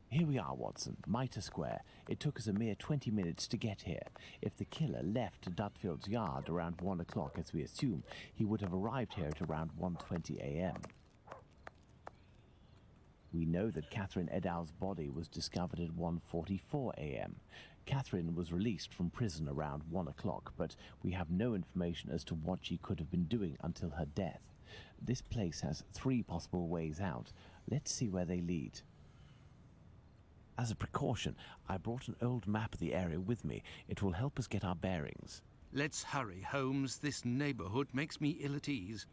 Here we are, Watson, Mitre Square. It took us a mere 20 minutes to get here. If the killer left Dutfield's yard around 1 o'clock, as we assume, he would have arrived here at around 1:20 a.m. We know that Catherine Edow's body was discovered at 1:44 a.m. Catherine was released from prison around 1 o'clock, but we have no information as to what she could have been doing until her death. This place has 3 possible ways out. Let's see where they lead. As a precaution, I brought an old map of the area with me. It will help us get our bearings. Let's hurry, Holmes. This neighborhood makes me ill at ease.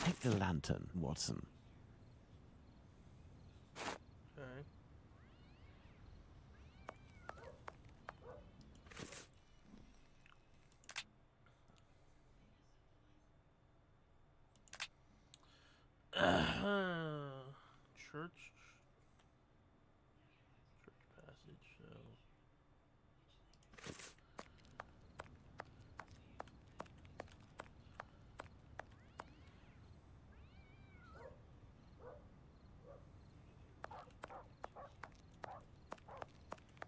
Take the lantern, Watson. Okay. Church passage, so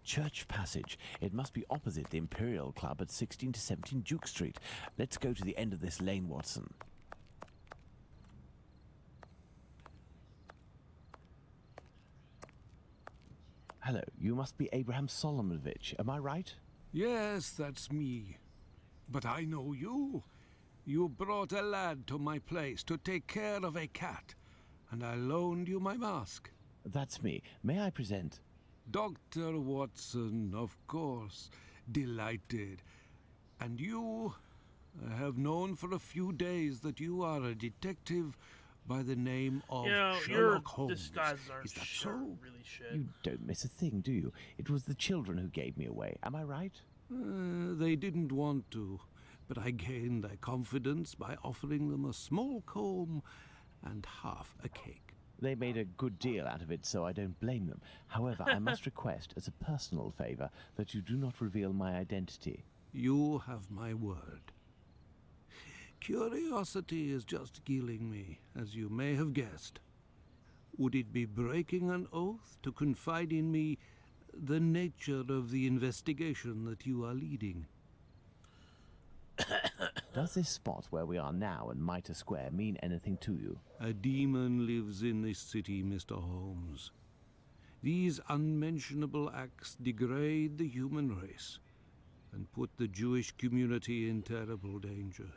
Church Passage. It must be opposite the Imperial Club at 16 to 17 Duke Street. Let's go to the end of this lane, Watson. Hello, you must be Abraham Solomonovich, am I right? Yes, that's me. But I know you. You brought a lad to my place to take care of a cat, and I loaned you my mask. That's me. May I present? Dr. Watson, of course. Delighted. And you? I have known for a few days that you are a detective by the name of your Sherlock Holmes. disguises aren't Is that sure, so? really shit. You don't miss a thing, do you? It was the children who gave me away, am I right? They didn't want to, but I gained their confidence by offering them a small comb and half a cake. They made a good deal out of it, so I don't blame them. However, I must request, as a personal favor, that you do not reveal my identity. You have my word. Curiosity is just killing me, as you may have guessed. Would it be breaking an oath to confide in me the nature of the investigation that you are leading? Does this spot where we are now in Mitre Square mean anything to you? A demon lives in this city, Mr. Holmes. These unmentionable acts degrade the human race and put the Jewish community in terrible danger.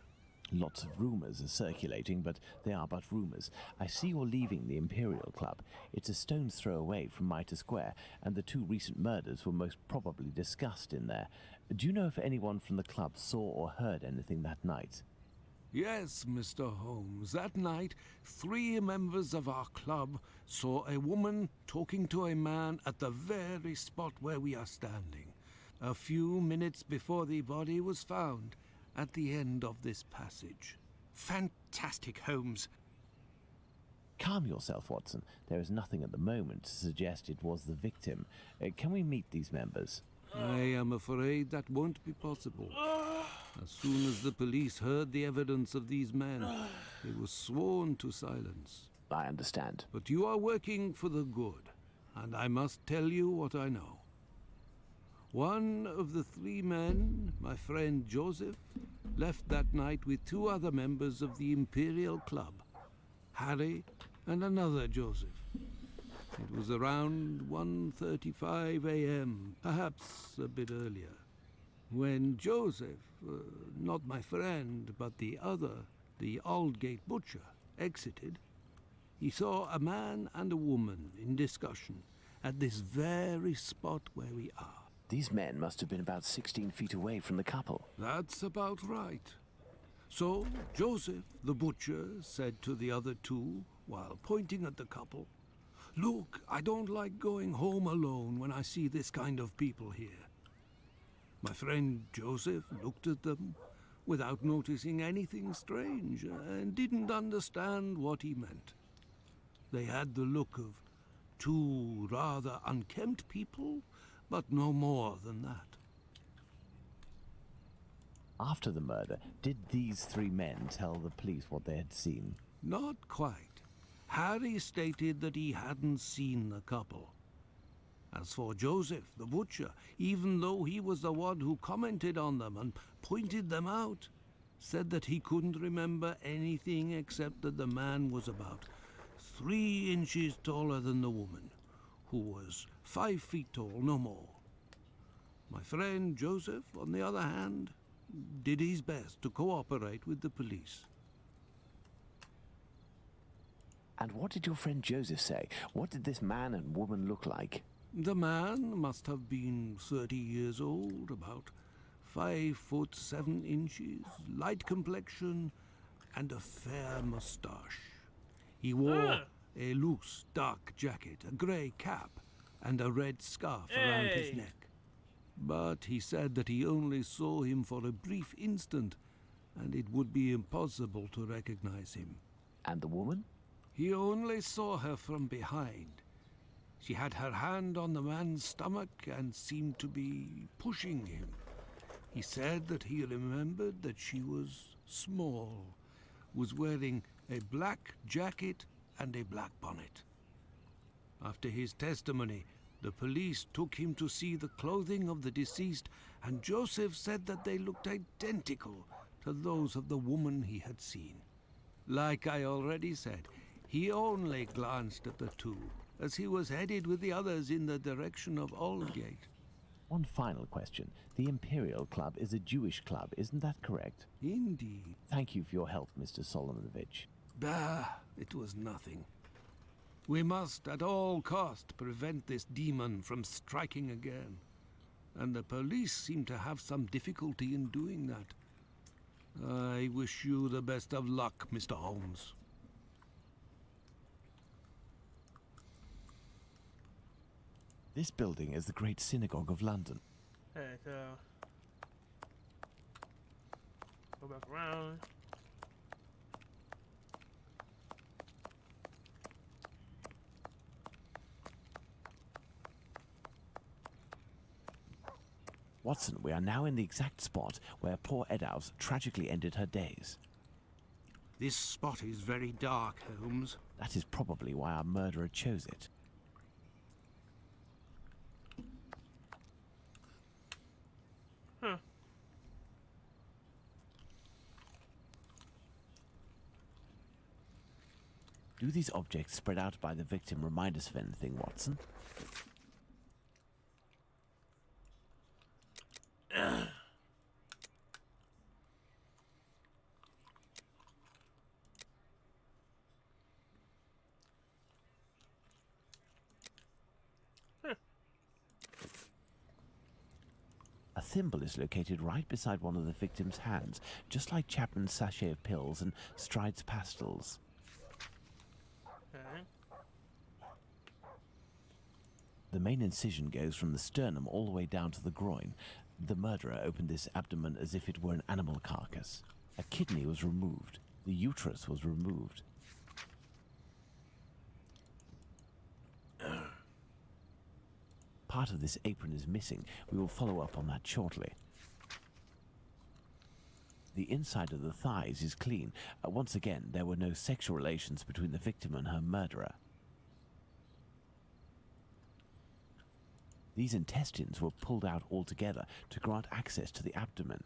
Lots of rumors are circulating, but they are but rumors. I see you're leaving the Imperial Club. It's a stone's throw away from Mitre Square, and the 2 recent murders were most probably discussed in there. Do you know if anyone from the club saw or heard anything that night? Yes, Mr. Holmes. That night, 3 members of our club saw a woman talking to a man at the very spot where we are standing, a few minutes before the body was found at the end of this passage. Fantastic, Holmes. Calm yourself, Watson. There is nothing at the moment to suggest it was the victim. Can we meet these members? I am afraid that won't be possible. As soon as the police heard the evidence of these men, they were sworn to silence. I understand. But you are working for the good, and I must tell you what I know. One of the 3 men, my friend Joseph, left that night with 2 other members of the Imperial Club, Harry and another Joseph. It was around 1:35 a.m., perhaps a bit earlier, when Joseph, not my friend, but the other, the Aldgate butcher, exited. He saw a man and a woman in discussion at this very spot where we are. These men must have been about 16 feet away from the couple. That's about right. So Joseph, the butcher, said to the other 2, while pointing at the couple, "Look, I don't like going home alone when I see this kind of people here." My friend Joseph looked at them without noticing anything strange and didn't understand what he meant. They had the look of Two rather unkempt people, but no more than that. After the murder, did these three men tell the police what they had seen? Not quite. Harry stated that he hadn't seen the couple. As for Joseph, the butcher, even though he was the one who commented on them and pointed them out, said that he couldn't remember anything except that the man was about 3 inches taller than the woman, who was 5 feet tall, no more. My friend Joseph, on the other hand, did his best to cooperate with the police. And what did your friend Joseph say? What did this man and woman look like? The man must have been 30 years old, about 5 foot 7 inches, light complexion, and a fair moustache. He wore a loose, dark jacket, a grey cap, and a red scarf around his neck. But he said that he only saw him for a brief instant, and it would be impossible to recognize him. And the woman? He only saw her from behind. She had her hand on the man's stomach and seemed to be pushing him. He said that he remembered that she was small, was wearing a black jacket and a black bonnet. After his testimony, the police took him to see the clothing of the deceased, and Joseph said that they looked identical to those of the woman he had seen. Like I already said, he only glanced at the two, as he was headed with the others in the direction of Aldgate. One final question. The Imperial Club is a Jewish club, isn't that correct? Indeed. Thank you for your help, Mr. Solomonovich. Bah, it was nothing. We must at all cost prevent this demon from striking again. And the police seem to have some difficulty in doing that. I wish you the best of luck, Mr. Holmes. This building is the Great Synagogue of London. Okay, so go back around. Watson, we are now in the exact spot where poor Eddowes tragically ended her days. This spot is very dark, Holmes. That is probably why our murderer chose it. Huh. Do these objects spread out by the victim remind us of anything, Watson? A thimble is located right beside one of the victim's hands, just like Chapman's sachet of pills and Stride's pastils. Okay. The main incision goes from the sternum all the way down to the groin. The murderer opened this abdomen as if it were an animal carcass. A kidney was removed. The uterus was removed. Part of this apron is missing. We will follow up on that shortly. The inside of the thighs is clean. Once again, there were no sexual relations between the victim and her murderer. These intestines were pulled out altogether to grant access to the abdomen.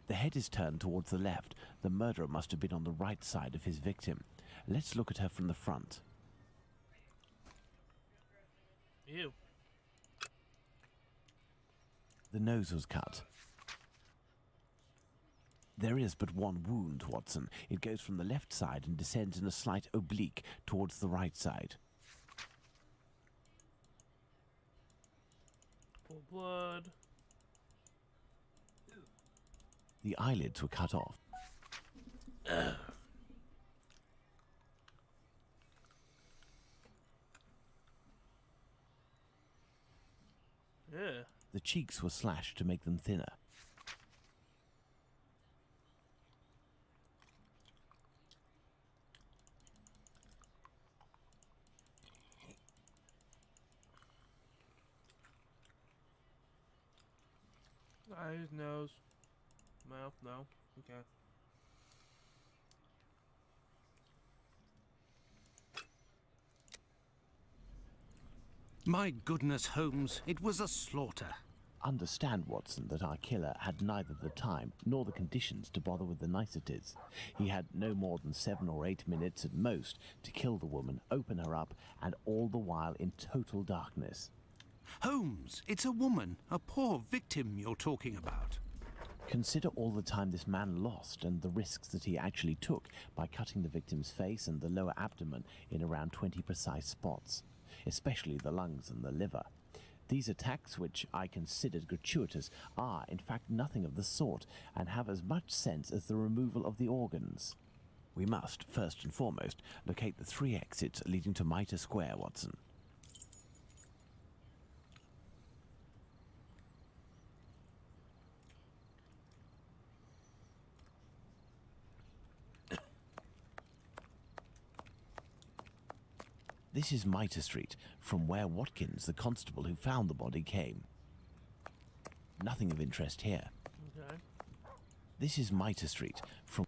The head is turned towards the left. The murderer must have been on the right side of his victim. Let's look at her from the front. Ew. The nose was cut. There is but one wound, Watson. It goes from the left side and descends in a slight oblique towards the right side. Full blood. The eyelids were cut off. Yeah. The cheeks were slashed to make them thinner. Eyes, nose, mouth, no. Okay. My goodness, Holmes, it was a slaughter. Understand, Watson, that our killer had neither the time nor the conditions to bother with the niceties. He had no more than 7 or 8 minutes at most to kill the woman, open her up, and all the while in total darkness. Holmes, it's a woman, a poor victim you're talking about. Consider all the time this man lost and the risks that he actually took by cutting the victim's face and the lower abdomen in around 20 precise spots, especially the lungs and the liver. These attacks, which I considered gratuitous, are in fact nothing of the sort and have as much sense as the removal of the organs. We must, first and foremost, locate the 3 exits leading to Mitre Square, Watson. This is Mitre Street, from where Watkins, the constable who found the body, came. Nothing of interest here. Okay. This is Mitre Street, from...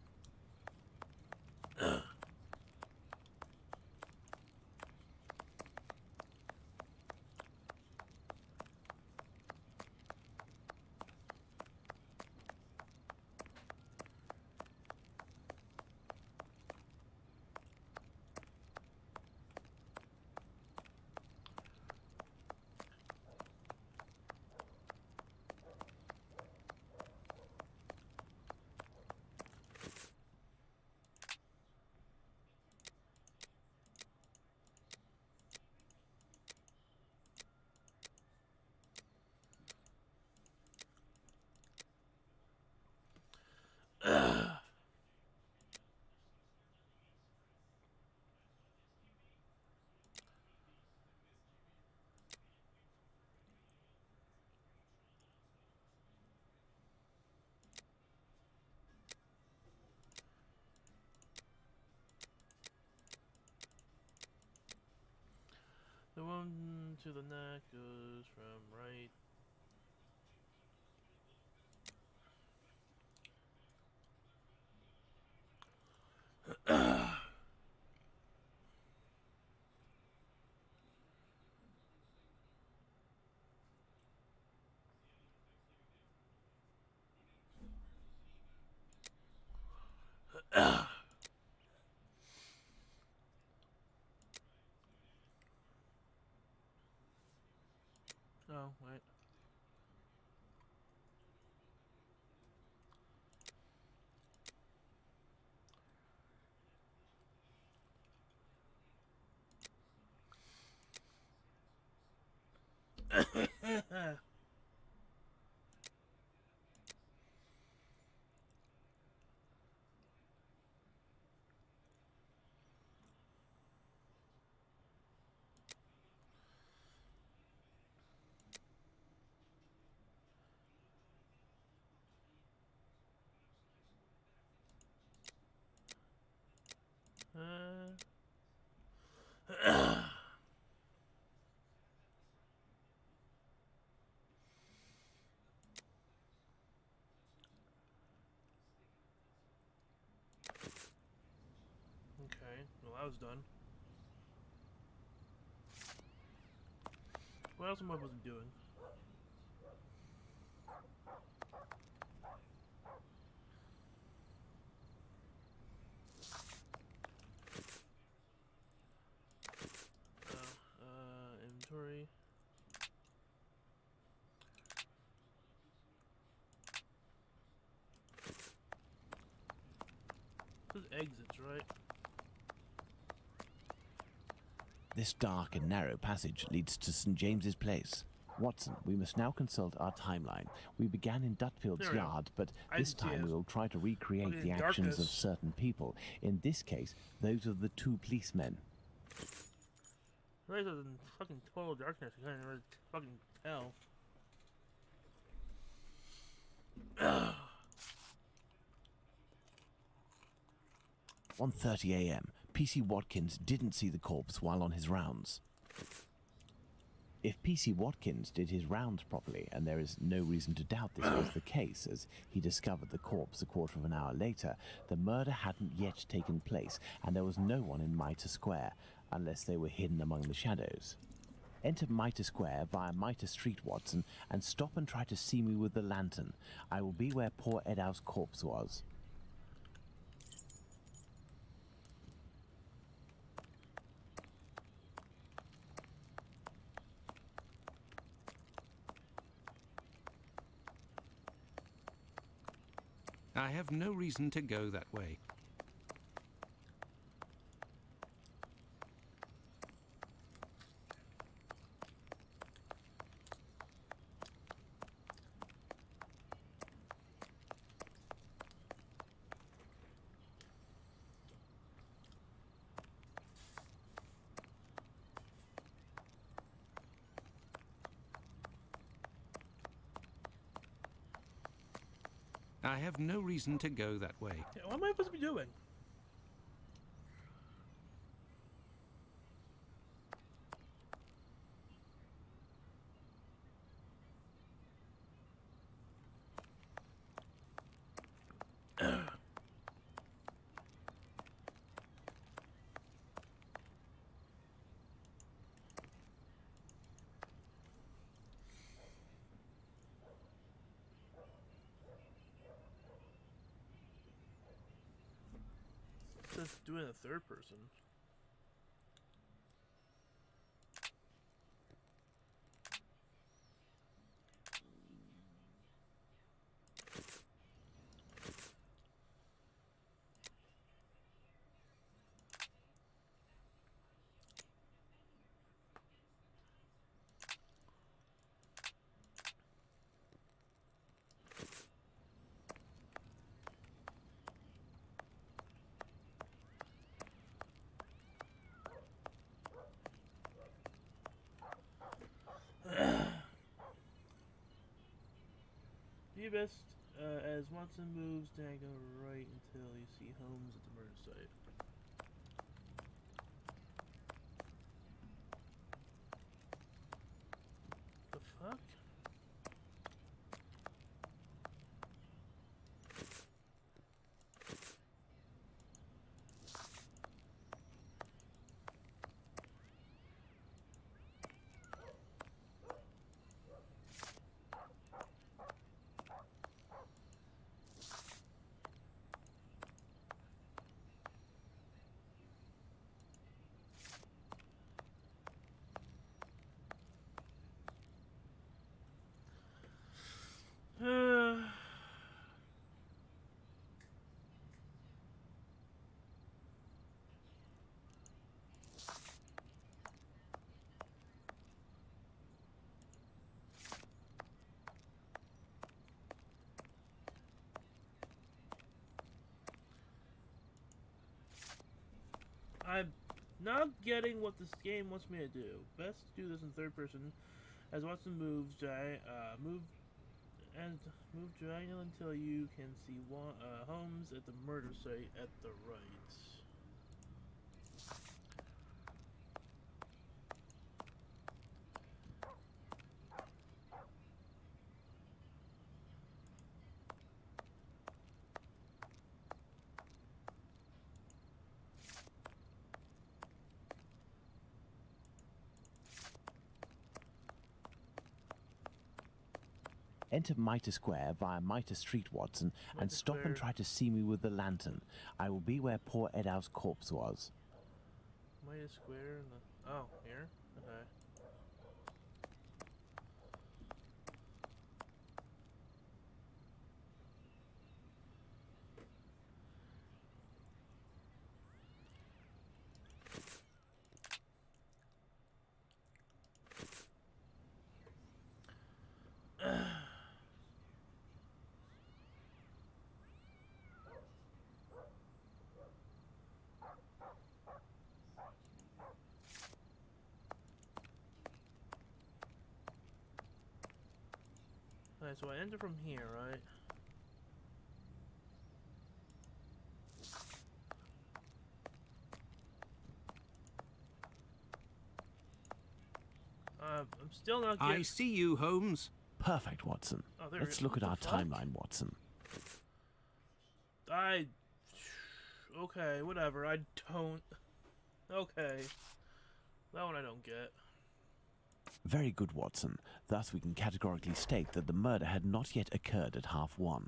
The one to the neck goes from right. Oh, wait. Okay, well that was done. What else am I supposed to be doing? Inventory. This is exits, right? This dark and narrow passage leads to St. James's Place. Watson, we must now consult our timeline. We began in Dutfield's There we go. yard, but I this didn't see time it. we will try to recreate Look at the the actions of darkness. certain people. In this case, those of the 2 policemen. Right, in fucking total darkness. I can't really fucking tell. 1:30 a.m. PC Watkins didn't see the corpse while on his rounds. If P.C. Watkins did his rounds properly, and there is no reason to doubt this was the case, as he discovered the corpse a quarter of an hour later, the murder hadn't yet taken place, and there was no one in Mitre Square, unless they were hidden among the shadows. Enter Mitre Square via Mitre Street, Watson, and stop and try to see me with the lantern. I will be where poor Edow's corpse was. I have no reason to go that way. I have no reason to go that way. Yeah, what am I supposed to be doing? Just doing a third person. Do your best as Watson moves diagonal right until you see Holmes at the murder site. The fuck? I'm not getting what this game wants me to do. Best to do this in third person, as Watson moves move diagonal until you can see Holmes at the murder site at the right. Enter Mitre Square via Mitre Street, Watson, and Mitre stop and Square. try to see me with the lantern. I will be where poor Edow's corpse was. Mitre Square and the here? Okay. Alright, so I enter from here, right? I'm still not I getting... see you, Holmes. Perfect, Watson. Oh, there Let's it- look at what our the fuck? timeline, Watson. Okay, whatever. I don't... Okay. That one I don't get. Very good, Watson. Thus we can categorically state that the murder had not yet occurred at 1:30.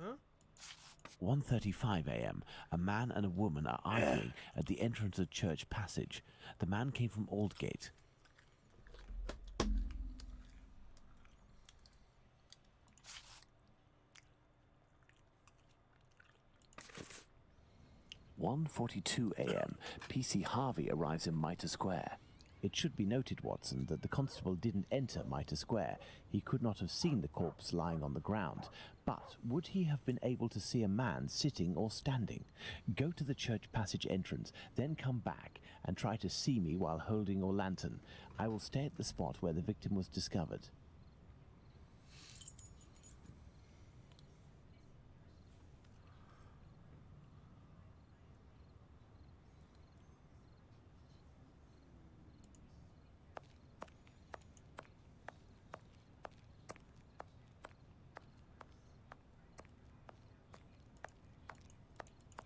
Huh? 1:35 a.m. A man and a woman are arguing at the entrance of Church Passage. The man came from Aldgate. (1:42 a.m.) PC Harvey arrives in Mitre Square. It should be noted, Watson, that the constable didn't enter Mitre Square. He could not have seen the corpse lying on the ground. But would he have been able to see a man sitting or standing? Go to the Church Passage entrance, then come back and try to see me while holding your lantern. I will stay at the spot where the victim was discovered.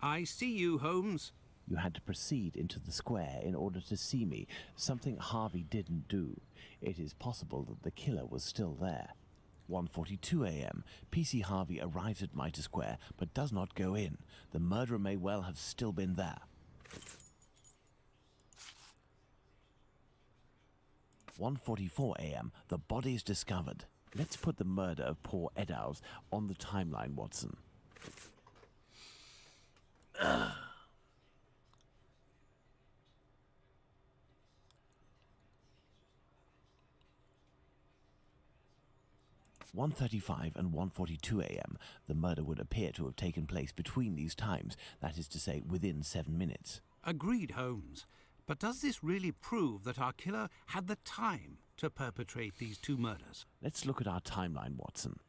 I see you, Holmes. You had to proceed into the square in order to see me, something Harvey didn't do. It is possible that the killer was still there. 1:42 a.m. PC Harvey arrives at Mitre Square but does not go in. The murderer may well have still been there. 1:44 a.m. The body is discovered. Let's put the murder of poor Eddowes on the timeline, Watson. Ugh. 1:35 and 1:42 a.m. The murder would appear to have taken place between these times, that is to say, within 7 minutes. Agreed, Holmes. But does this really prove that our killer had the time to perpetrate these two murders? Let's look at our timeline, Watson.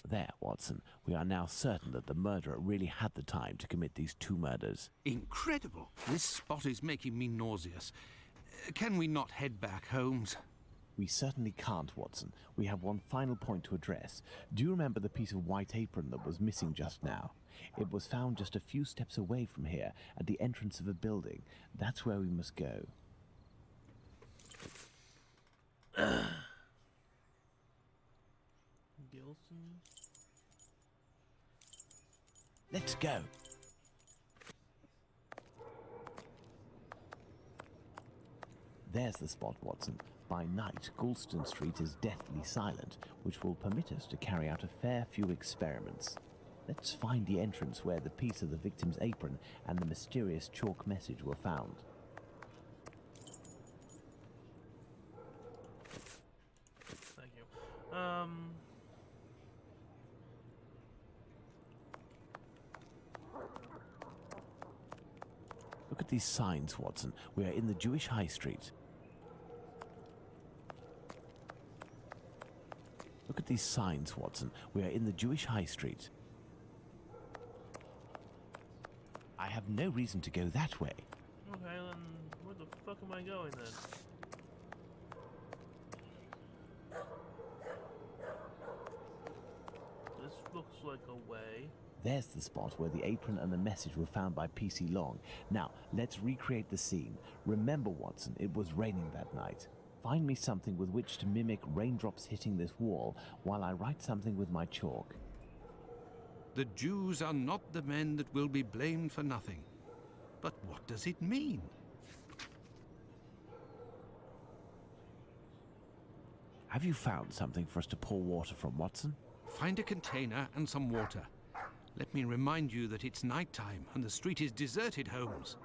There, Watson. We are now certain that the murderer really had the time to commit these two murders. Incredible. This spot is making me nauseous. Can we not head back, Holmes? We certainly can't, Watson. We have one final point to address. Do you remember the piece of white apron that was missing just now? It was found just a few steps away from here, at the entrance of a building. That's where we must go. Gilson? Let's go. There's the spot, Watson. By night, Goulston Street is deathly silent, which will permit us to carry out a fair few experiments. Let's find the entrance where the piece of the victim's apron and the mysterious chalk message were found. Thank you. Look at these signs, Watson. We are in the Jewish High Street. Look at these signs, Watson. We are in the Jewish High Street. I have no reason to go that way. Okay, then where the fuck am I going then? This looks like a way. There's the spot where the apron and the message were found by PC Long. Now, let's recreate the scene. Remember, Watson, it was raining that night. Find me something with which to mimic raindrops hitting this wall while I write something with my chalk. The Jews are not the men that will be blamed for nothing. But what does it mean? Have you found something for us to pour water from, Watson? Find a container and some water. Let me remind you that it's night time and the street is deserted, Holmes.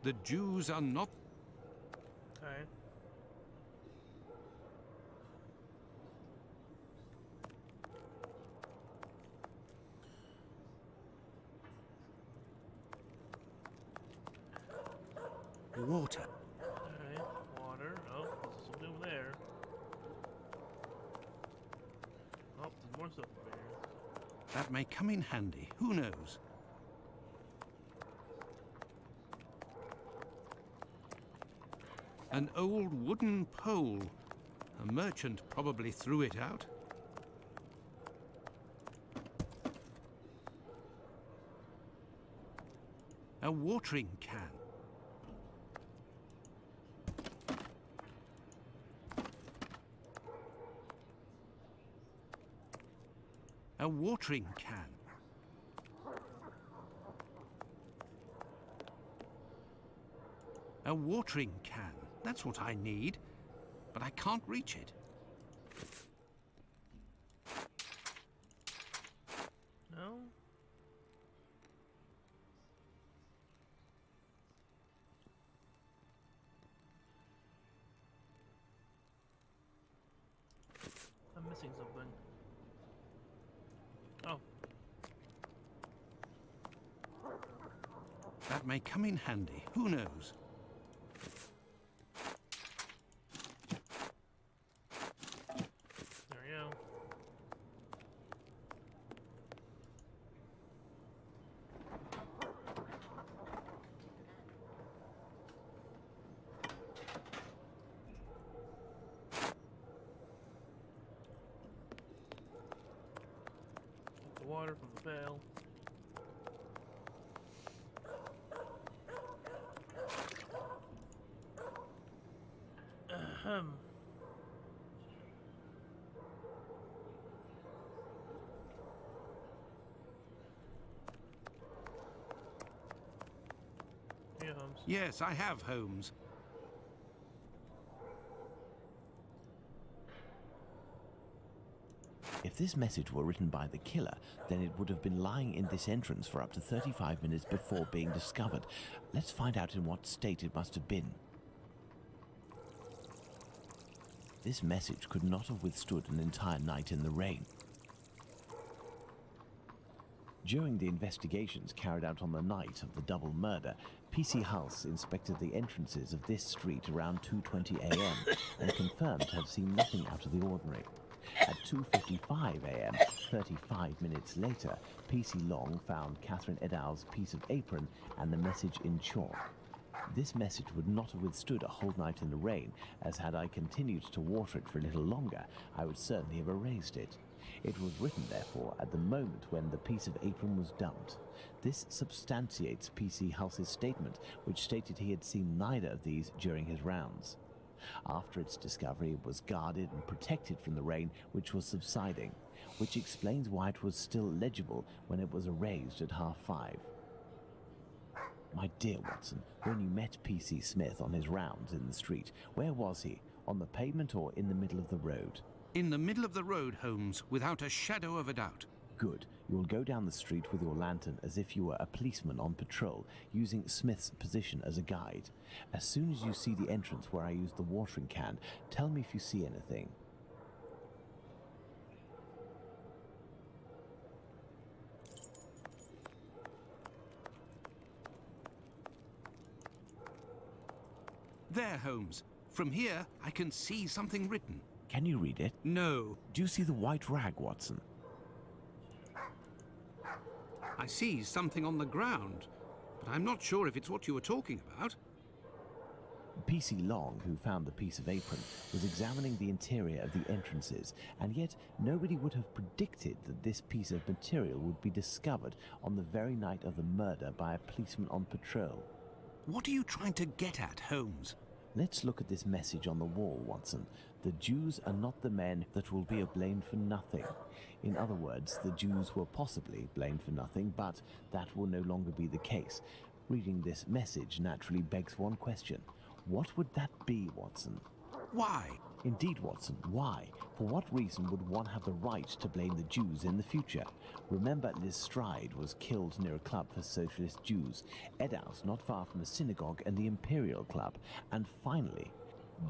The Jews are not... Okay. water. Alright, water. Oh, there's something over there. Oh, there's more stuff over here. That may come in handy. Who knows? An old wooden pole. A merchant probably threw it out. A watering can. A watering can. A watering can. That's what I need, but I can't reach it. No? I'm missing something. Oh. That may come in handy. Who knows? There we go. The water from the pail. Ahem. Here, Holmes. Yes, I have, Holmes. If this message were written by the killer, then it would have been lying in this entrance for up to 35 minutes before being discovered. Let's find out in what state it must have been. This message could not have withstood an entire night in the rain. During the investigations carried out on the night of the double murder, PC Hulse inspected the entrances of this street around 2:20 a.m. and confirmed to have seen nothing out of the ordinary. At 2:55 a.m., 35 minutes later, PC Long found Catherine Eddowes' piece of apron and the message in chalk. This message would not have withstood a whole night in the rain, as had I continued to water it for a little longer, I would certainly have erased it. It was written, therefore, at the moment when the piece of apron was dumped. This substantiates PC Hulse's statement, which stated he had seen neither of these during his rounds. After its discovery, it was guarded and protected from the rain, which was subsiding, which explains why it was still legible when it was erased at 5:30. My dear Watson, when you met P.C. Smith on his rounds in the street, where was he? On the pavement or in the middle of the road? In the middle of the road, Holmes, without a shadow of a doubt. Good. You will go down the street with your lantern as if you were a policeman on patrol, using Smith's position as a guide. As soon as you see the entrance where I used the watering can, tell me if you see anything. There, Holmes. From here, I can see something written. Can you read it? No. Do you see the white rag, Watson? I see something on the ground, but I'm not sure if it's what you were talking about. P.C. Long, who found the piece of apron, was examining the interior of the entrances, and yet nobody would have predicted that this piece of material would be discovered on the very night of the murder by a policeman on patrol. What are you trying to get at, Holmes? Let's look at this message on the wall, Watson. The Jews are not the men that will be blamed for nothing. In other words, the Jews were possibly blamed for nothing, but that will no longer be the case. Reading this message naturally begs one question. What would that be, Watson? Why? Indeed, Watson, why? For what reason would one have the right to blame the Jews in the future? Remember, Liz Stride was killed near a club for socialist Jews, Eddowes not far from a synagogue and the Imperial Club, and finally,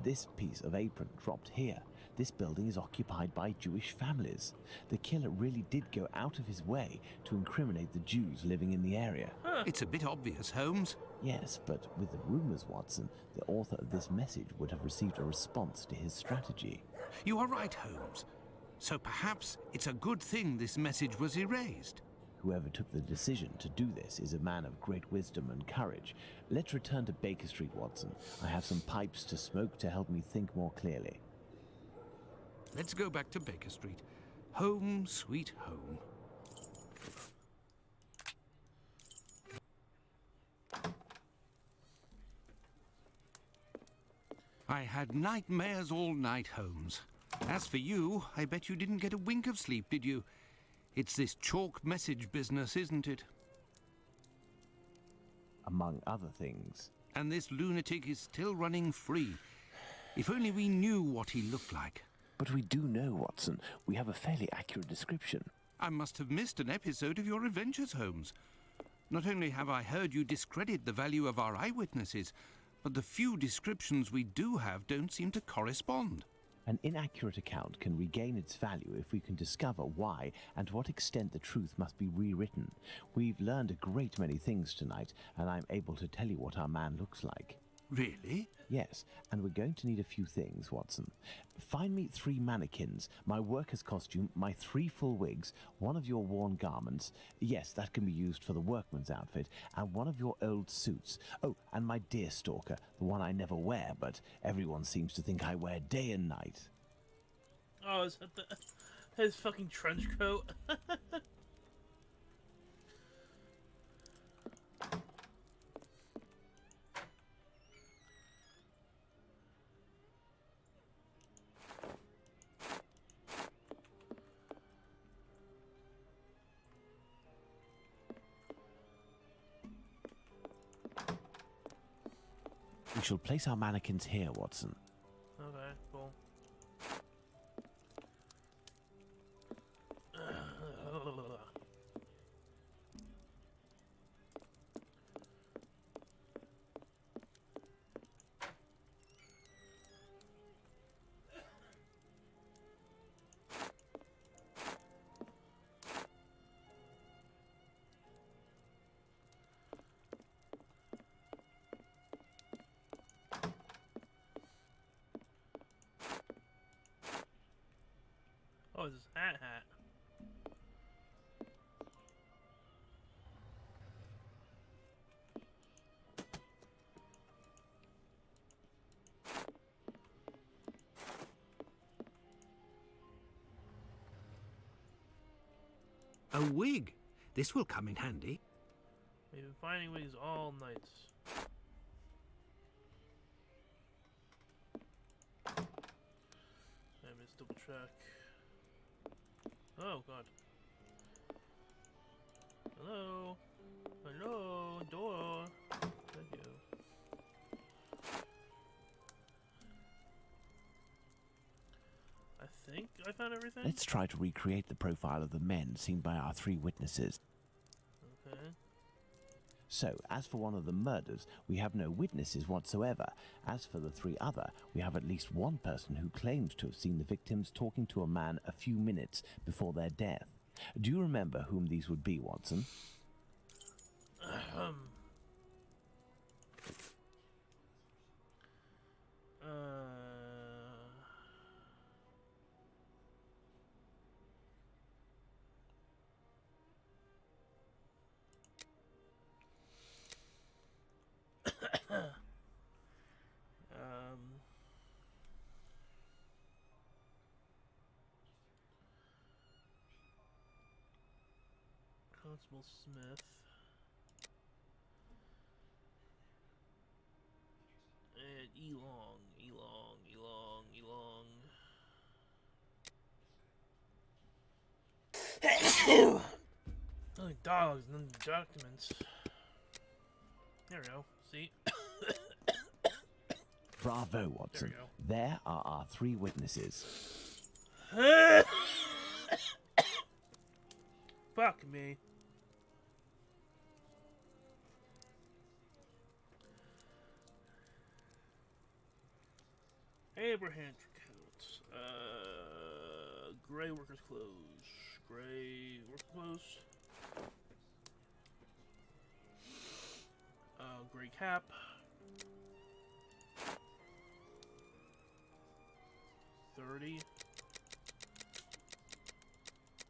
this piece of apron dropped here. This building is occupied by Jewish families. The killer really did go out of his way to incriminate the Jews living in the area. It's a bit obvious, Holmes. Yes, but with the rumors, Watson, the author of this message would have received a response to his strategy. You are right, Holmes. So perhaps it's a good thing this message was erased. Whoever took the decision to do this is a man of great wisdom and courage. Let's return to Baker Street, Watson. I have some pipes to smoke to help me think more clearly. Let's go back to Baker Street. Home, sweet home. I had nightmares all night, Holmes. As for you, I bet you didn't get a wink of sleep, did you? It's this chalk message business, isn't it? Among other things. And this lunatic is still running free. If only we knew what he looked like. But we do know, Watson. We have a fairly accurate description. I must have missed an episode of your adventures, Holmes. Not only have I heard you discredit the value of our eyewitnesses, but the few descriptions we do have don't seem to correspond. An inaccurate account can regain its value if we can discover why and to what extent the truth must be rewritten. We've learned a great many things tonight, and I'm able to tell you what our man looks like. Really? Yes, and we're going to need a few things, Watson. Find me 3 mannequins, my worker's costume, my 3 full wigs, one of your worn garments, yes, that can be used for the workman's outfit, and one of your old suits. Oh, and my deer stalker, the one I never wear, but everyone seems to think I wear day and night. Oh, is that his fucking trench coat? We shall place our mannequins here, Watson. Okay, cool. Oh, it's his hat. A wig. This will come in handy. We've been finding wigs all night. Let me just double check. Oh god. Hello? Hello? Door? Thank you. I think I found everything? Let's try to recreate the profile of the men seen by our 3 witnesses. Okay. So, as for one of the murders, we have no witnesses whatsoever. As for the 3 other, we have at least one person who claims to have seen the victims talking to a man a few minutes before their death. Do you remember whom these would be, Watson? Constable Smith. And Elong. Only dogs, none documents. There we go. See? Bravo, Watson. There are our 3 witnesses. Fuck me. Abraham coats. Gray workers' clothes. Gray work clothes. Gray cap. $30.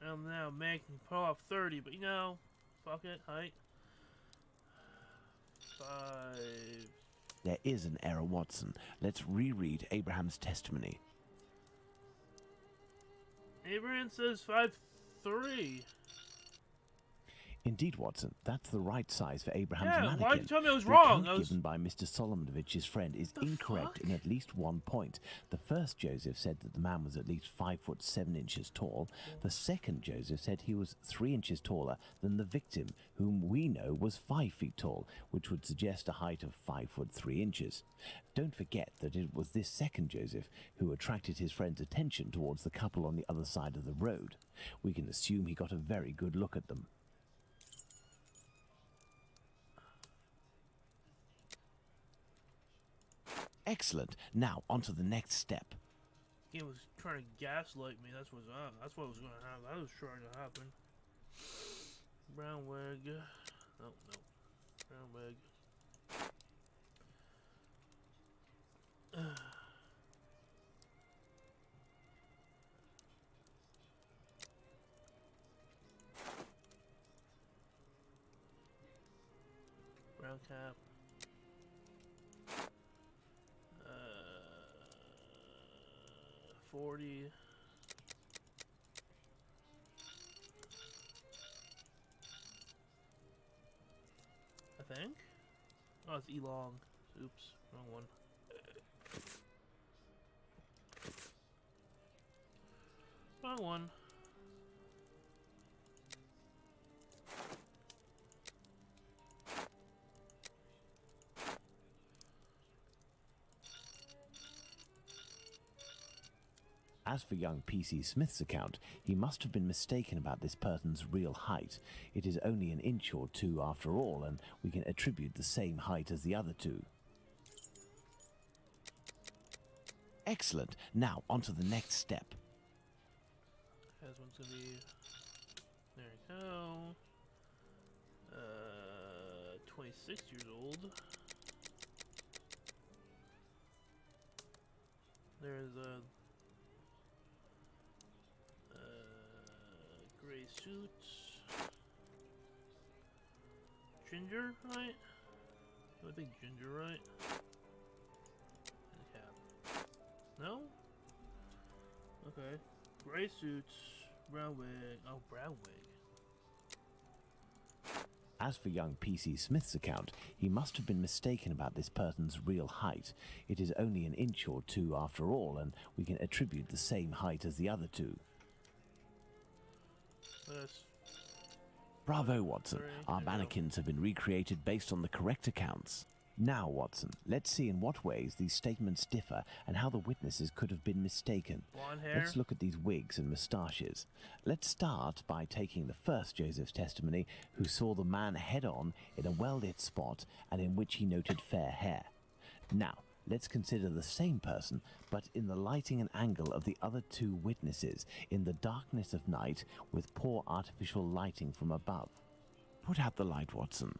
And now man can pull off 30, but you know, fuck it, height. 5. There is an error, Watson. Let's reread Abraham's testimony. Abraham says 5'3". Indeed, Watson, that's the right size for Abraham's Yeah, mannequin. why'd you tell me I was The wrong? account given by Mr. Solomonich's friend is incorrect in at least one point. The first Joseph said that the man was at least 5 foot 7 inches tall. The second Joseph said he was 3 inches taller than the victim, whom we know was 5 feet tall, which would suggest a height of 5 foot 3 inches. Don't forget that it was this second Joseph who attracted his friend's attention towards the couple on the other side of the road. We can assume he got a very good look at them. Excellent. Now, on to the next step. He was trying to gaslight me. That's what was going to happen. That was trying to happen. Brown wig. No. Brown wig. Brown cap. 40. I think. Oh, it's E-long. Oops, wrong one. Wrong one. As for young P.C. Smith's account, he must have been mistaken about this person's real height. It is only an inch or two after all, and we can attribute the same height as the other two. Excellent. Now, on to the next step. This one's gonna be... There we go. 26 years old. There's a... gray suit. Ginger, right? I think ginger, right? And cap. No? Okay. Gray suits, brown wig. Oh, brown wig. As for young P.C. Smith's account, he must have been mistaken about this person's real height. It is only an inch or two after all, and we can attribute the same height as the other two. Bravo, Watson. Our mannequins have been recreated based on the correct accounts. Now, Watson, let's see in what ways these statements differ and how the witnesses could have been mistaken. Blonde hair. Let's look at these wigs and moustaches. Let's start by taking the first Joseph's testimony, who saw the man head-on in a well-lit spot and in which he noted fair hair. Now, let's consider the same person, but in the lighting and angle of the other two witnesses, in the darkness of night, with poor artificial lighting from above. Put out the light, Watson.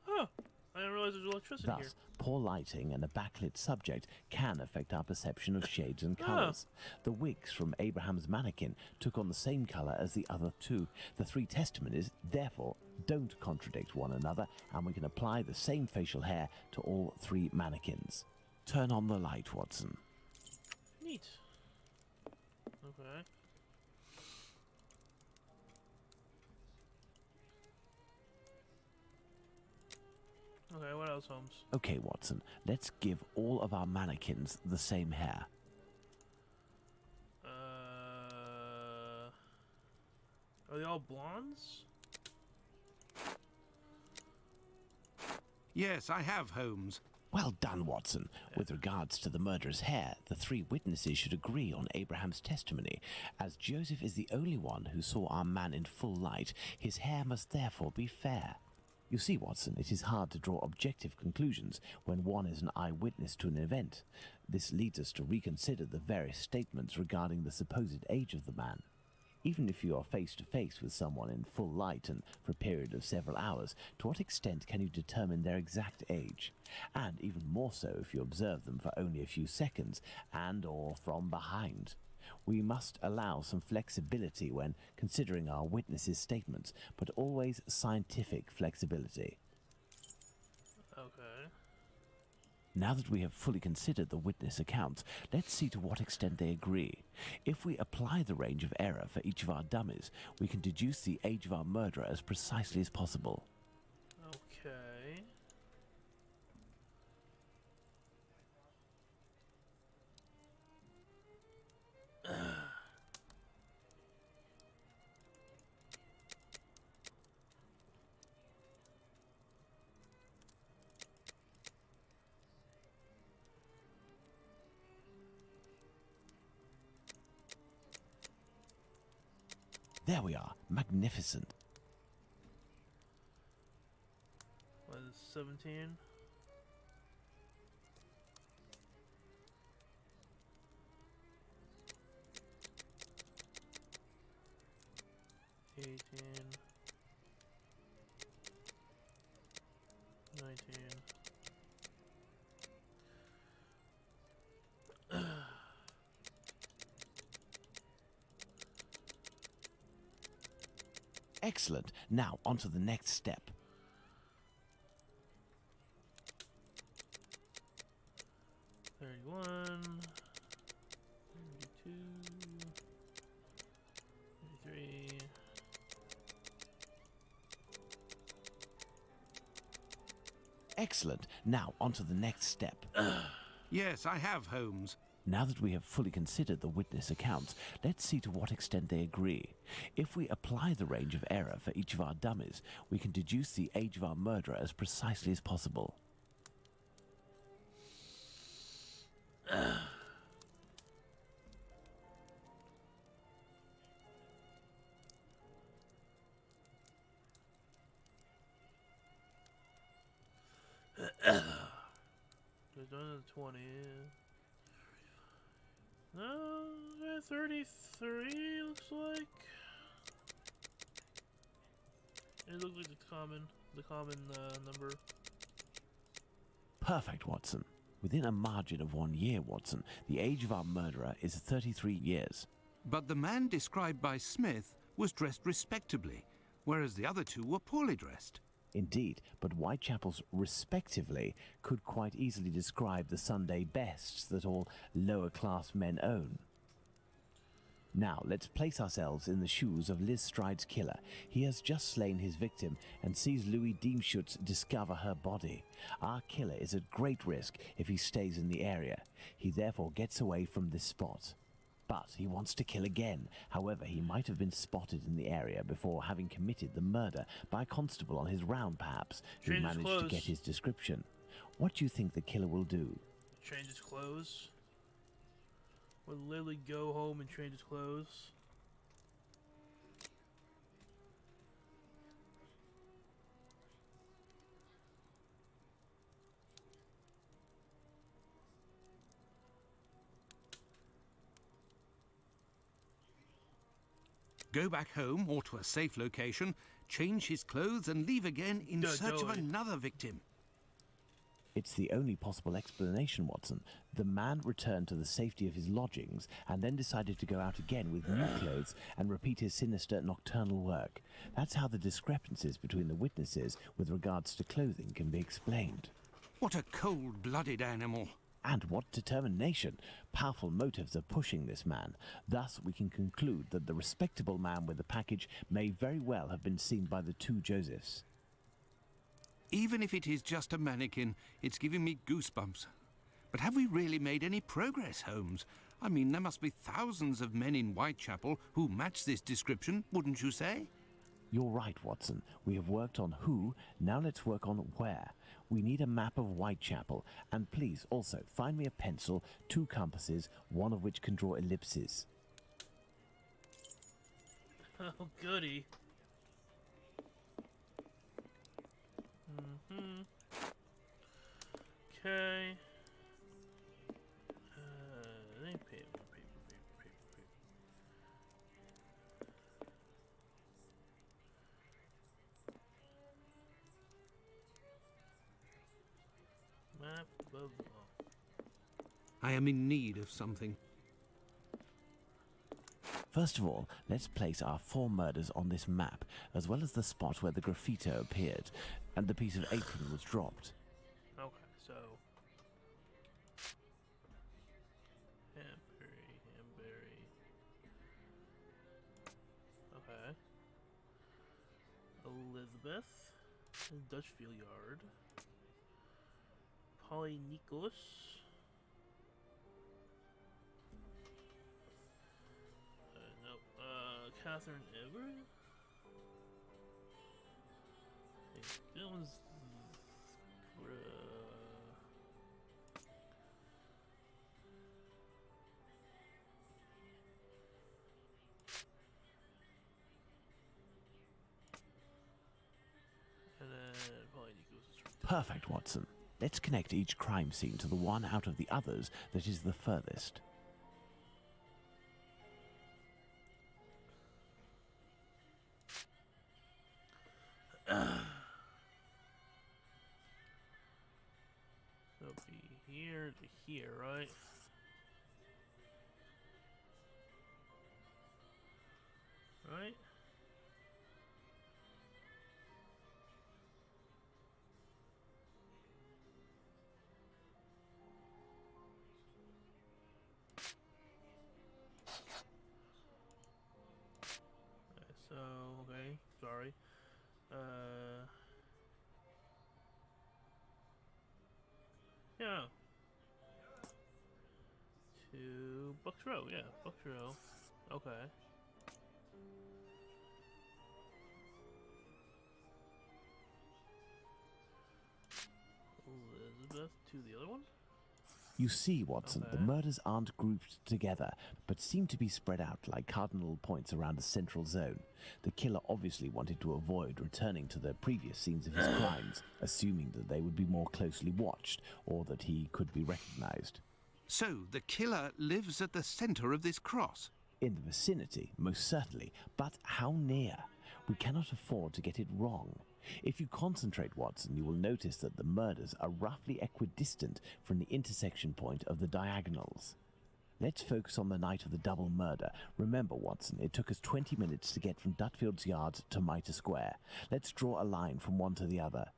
Huh. I didn't realize there's electricity here. Thus, poor lighting and a backlit subject can affect our perception of shades and colours. The wigs from Abraham's mannequin took on the same colour as the other two. The three testimonies, therefore, don't contradict one another, and we can apply the same facial hair to all three mannequins. Turn on the light, Watson. Neat. Okay. Okay, what else, Holmes? Okay, Watson, let's give all of our mannequins the same hair. Are they all blondes? Yes, I have, Holmes. Well done, Watson. With regards to the murderer's hair, the three witnesses should agree on Abraham's testimony. As Joseph is the only one who saw our man in full light, his hair must therefore be fair. You see, Watson, it is hard to draw objective conclusions when one is an eyewitness to an event. This leads us to reconsider the various statements regarding the supposed age of the man. Even if you are face to face with someone in full light and for a period of several hours, to what extent can you determine their exact age? And even more so if you observe them for only a few seconds and or from behind. We must allow some flexibility when considering our witnesses' statements, but always scientific flexibility. Okay. Now that we have fully considered the witness accounts, let's see to what extent they agree. If we apply the range of error for each of our dummies, we can deduce the age of our murderer as precisely as possible. Okay. There we are. Magnificent. What is 17? Eighteen, 19. Excellent. Now on to the next step. 31, 32, 33. Excellent. Now on to the next step. Yes, I have, Holmes. Now that we have fully considered the witness accounts, let's see to what extent they agree. If we apply the range of error for each of our dummies, we can deduce the age of our murderer as precisely as possible. We've done the 20. No, 33 looks like. It looks like the common number. Perfect, Watson. Within a margin of 1 year, Watson, the age of our murderer is 33 years. But the man described by Smith was dressed respectably, whereas the other two were poorly dressed. Indeed, but Whitechapel's respectively could quite easily describe the Sunday bests that all lower-class men own. Now, let's place ourselves in the shoes of Liz Stride's killer. He has just slain his victim and sees Louis Diemschutz discover her body. Our killer is at great risk if he stays in the area. He therefore gets away from this spot. But he wants to kill again. However, he might have been spotted in the area before having committed the murder by a constable on his round, perhaps, who Change his managed to clothes. get his description. What do you think the killer will do? Change his clothes. Would literally go home and change his clothes. Go back home or to a safe location, change his clothes and leave again in Don't search do of it. another victim. It's the only possible explanation, Watson. The man returned to the safety of his lodgings and then decided to go out again with new clothes and repeat his sinister nocturnal work. That's how the discrepancies between the witnesses with regards to clothing can be explained. What a cold-blooded animal. And what determination! Powerful motives are pushing this man. Thus, we can conclude that the respectable man with the package may very well have been seen by the two Josephs. Even if it is just a mannequin, it's giving me goosebumps. But have we really made any progress, Holmes? I mean, there must be thousands of men in Whitechapel who match this description, wouldn't you say? You're right, Watson. We have worked on who, now let's work on where. We need a map of Whitechapel, and please also find me a pencil, 2 compasses, one of which can draw ellipses. Oh, goody. Okay. Paper. map above. Oh. I am in need of something. First of all, let's place our 4 murders on this map, as well as the spot where the graffito appeared and the piece of apron was dropped. Okay, so Hambury. Okay. Elizabeth, Dutchfield Yard, Polly Nicholas, nope, Catherine Everett. Hey, that one's and then Polly Nicholas is right there. Perfect, Watson. Let's connect each crime scene to the one out of the others that is the furthest. So it'll be here to here, right? Right? Okay, so, okay, sorry. Yeah. To Bucks Row, yeah, Bucks Row. Okay. Elizabeth to the other one? You see, Watson, the Okay. murders aren't grouped together, but seem to be spread out like cardinal points around a central zone. The killer obviously wanted to avoid returning to the previous scenes of his crimes, assuming that they would be more closely watched or that he could be recognized. So the killer lives at the center of this cross. In the vicinity, most certainly, but how near? We cannot afford to get it wrong. If you concentrate, Watson, you will notice that the murders are roughly equidistant from the intersection point of the diagonals. Let's focus on the night of the double murder. Remember, Watson, it took us 20 minutes to get from Dutfield's Yard to Mitre Square. Let's draw a line from one to the other.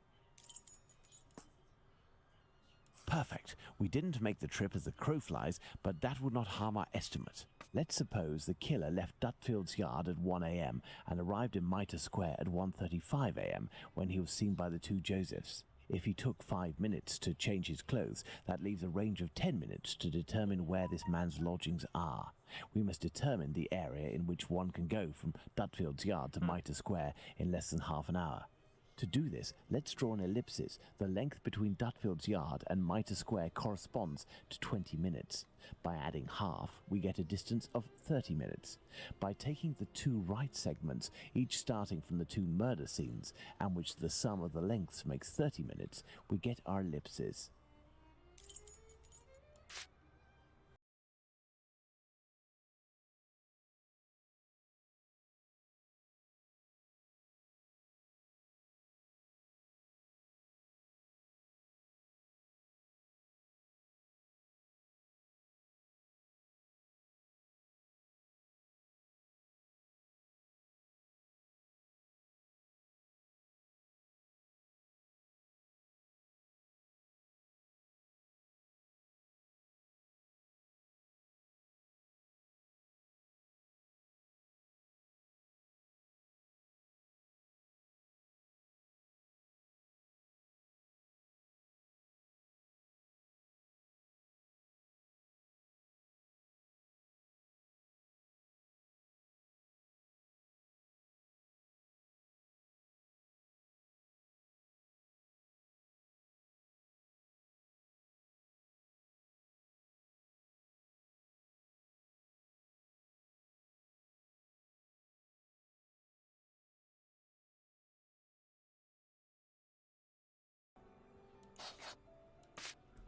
Perfect. We didn't make the trip as the crow flies, but that would not harm our estimate. Let's suppose the killer left Dutfield's Yard at 1 a.m. and arrived in Mitre Square at 1:35 a.m. when he was seen by the 2 Josephs. If he took 5 minutes to change his clothes, that leaves a range of 10 minutes to determine where this man's lodgings are. We must determine the area in which one can go from Dutfield's Yard to Mitre Square in less than half an hour. To do this, let's draw an ellipsis. The length between Dutfield's Yard and Mitre Square corresponds to 20 minutes. By adding half, we get a distance of 30 minutes. By taking the 2 right segments, each starting from the 2 murder scenes, and which the sum of the lengths makes 30 minutes, we get our ellipses.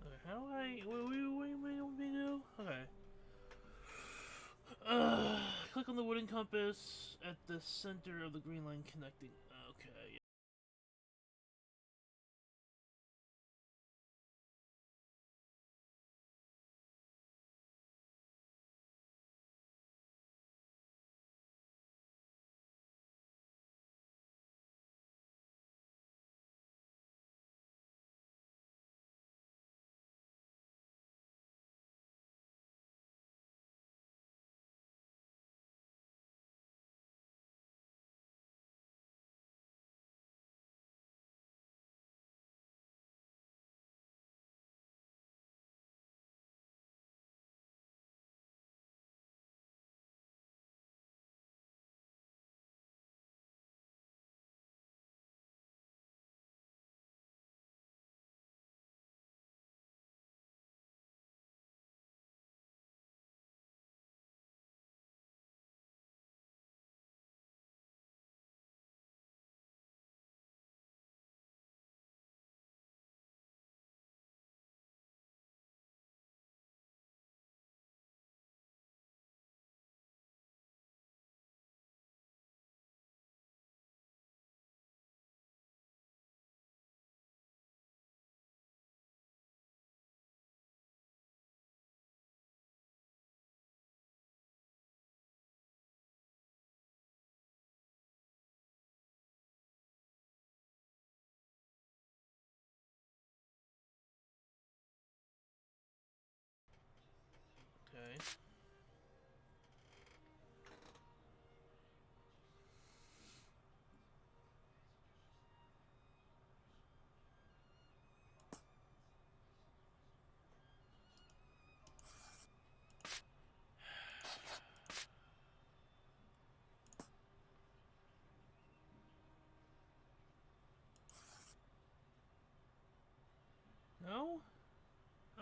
Okay, how do I... What do we do? Okay. Click on the wooden compass at the center of the green line connecting. Okay,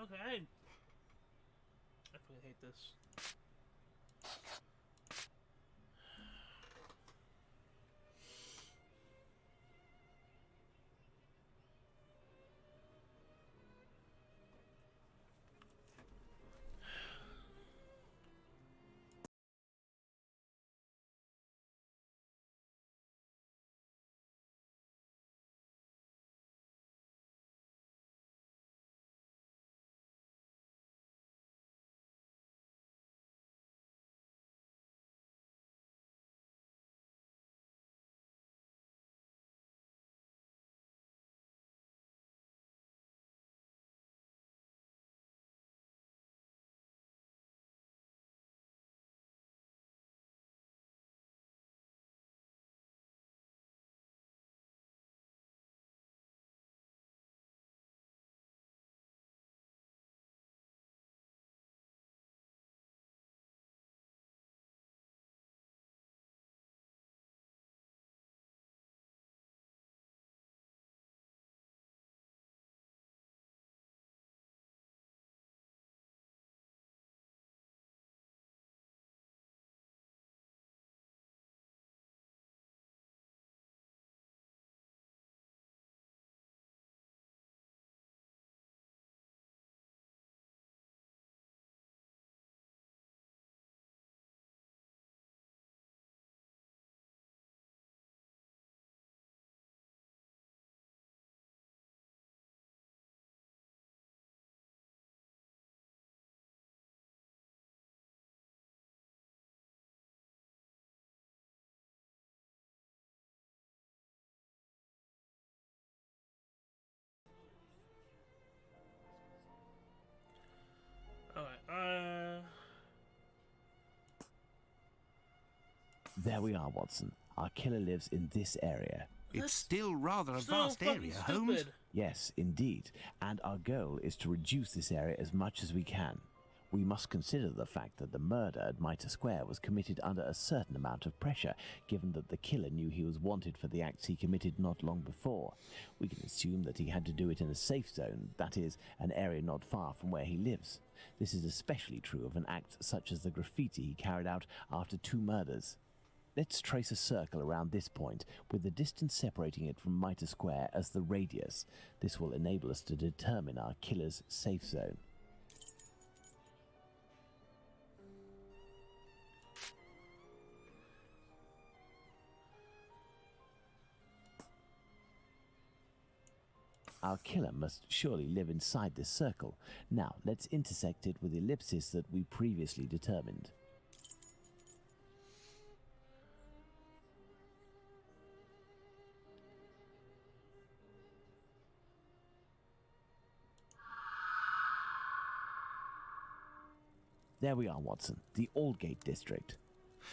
Okay. I fucking hate this. Alright, There we are, Watson. Our killer lives in this area. It's That's still rather a so vast fucking area, stupid. Holmes. Yes, indeed. And our goal is to reduce this area as much as we can. We must consider the fact that the murder at Mitre Square was committed under a certain amount of pressure, given that the killer knew he was wanted for the acts he committed not long before. We can assume that he had to do it in a safe zone, that is, an area not far from where he lives. This is especially true of an act such as the graffiti he carried out after 2 murders. Let's trace a circle around this point, with the distance separating it from Mitre Square as the radius. This will enable us to determine our killer's safe zone. Our killer must surely live inside this circle. Now, let's intersect it with the ellipsis that we previously determined. There we are, Watson, the Aldgate district.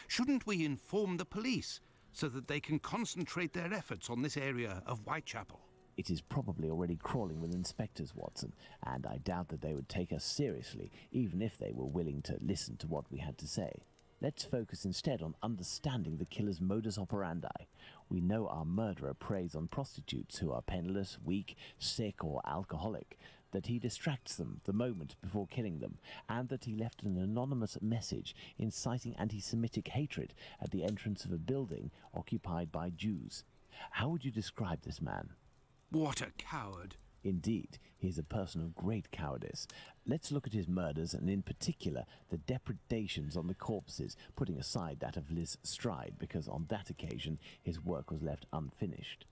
Shouldn't we inform the police so that they can concentrate their efforts on this area of Whitechapel? It is probably already crawling with inspectors, Watson, and I doubt that they would take us seriously, even if they were willing to listen to what we had to say. Let's focus instead on understanding the killer's modus operandi. We know our murderer preys on prostitutes who are penniless, weak, sick, or alcoholic, that he distracts them the moment before killing them, and that he left an anonymous message inciting anti-Semitic hatred at the entrance of a building occupied by Jews. How would you describe this man? What a coward! Indeed, he is a person of great cowardice. Let's look at his murders, and in particular, the depredations on the corpses, putting aside that of Liz Stride, because on that occasion his work was left unfinished.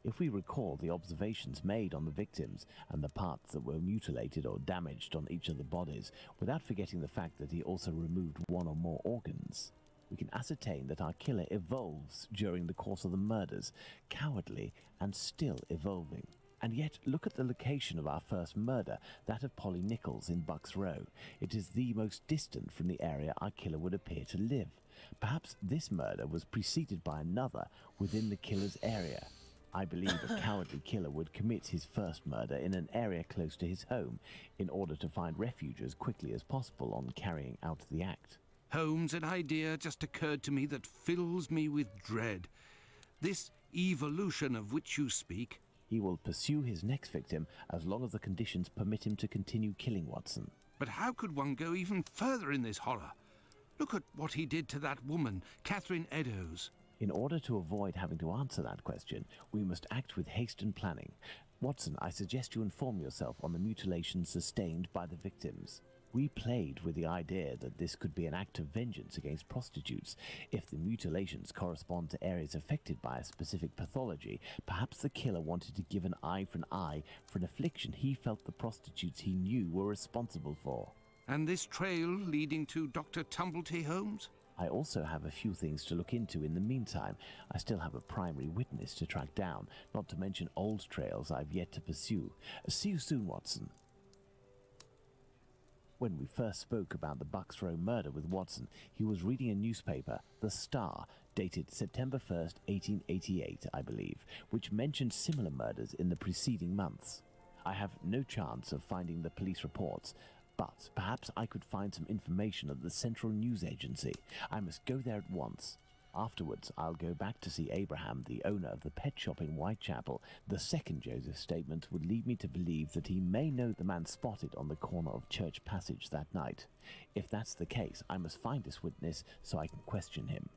If we recall the observations made on the victims and the parts that were mutilated or damaged on each of the bodies, without forgetting the fact that he also removed 1 or more organs, we can ascertain that our killer evolves during the course of the murders, cowardly and still evolving. And yet, look at the location of our first murder, that of Polly Nichols in Bucks Row. It is the most distant from the area our killer would appear to live. Perhaps this murder was preceded by another within the killer's area. I believe a cowardly killer would commit his first murder in an area close to his home, in order to find refuge as quickly as possible on carrying out the act. Holmes, an idea just occurred to me that fills me with dread. This evolution of which you speak, He will pursue his next victim as long as the conditions permit him to continue killing Watson. But how could one go even further in this horror? Look at what he did to that woman, Catherine Eddowes. In order to avoid having to answer that question, we must act with haste and planning. Watson, I suggest you inform yourself on the mutilations sustained by the victims. We played with the idea that this could be an act of vengeance against prostitutes. If the mutilations correspond to areas affected by a specific pathology, perhaps the killer wanted to give an eye for an affliction he felt the prostitutes he knew were responsible for. And this trail leading to Dr. Tumblety Holmes? I also have a few things to look into in the meantime. I still have a primary witness to track down, not to mention old trails I've yet to pursue. See you soon, Watson. When we first spoke about the Bucks Row murder with Watson, he was reading a newspaper, The Star, dated September 1st, 1888, I believe, which mentioned similar murders in the preceding months. I have no chance of finding the police reports, but perhaps I could find some information at the Central News Agency. I must go there at once. Afterwards, I'll go back to see Abraham, the owner of the pet shop in Whitechapel. The second Joseph's statement would lead me to believe that he may know the man spotted on the corner of Church Passage that night. If that's the case, I must find this witness so I can question him.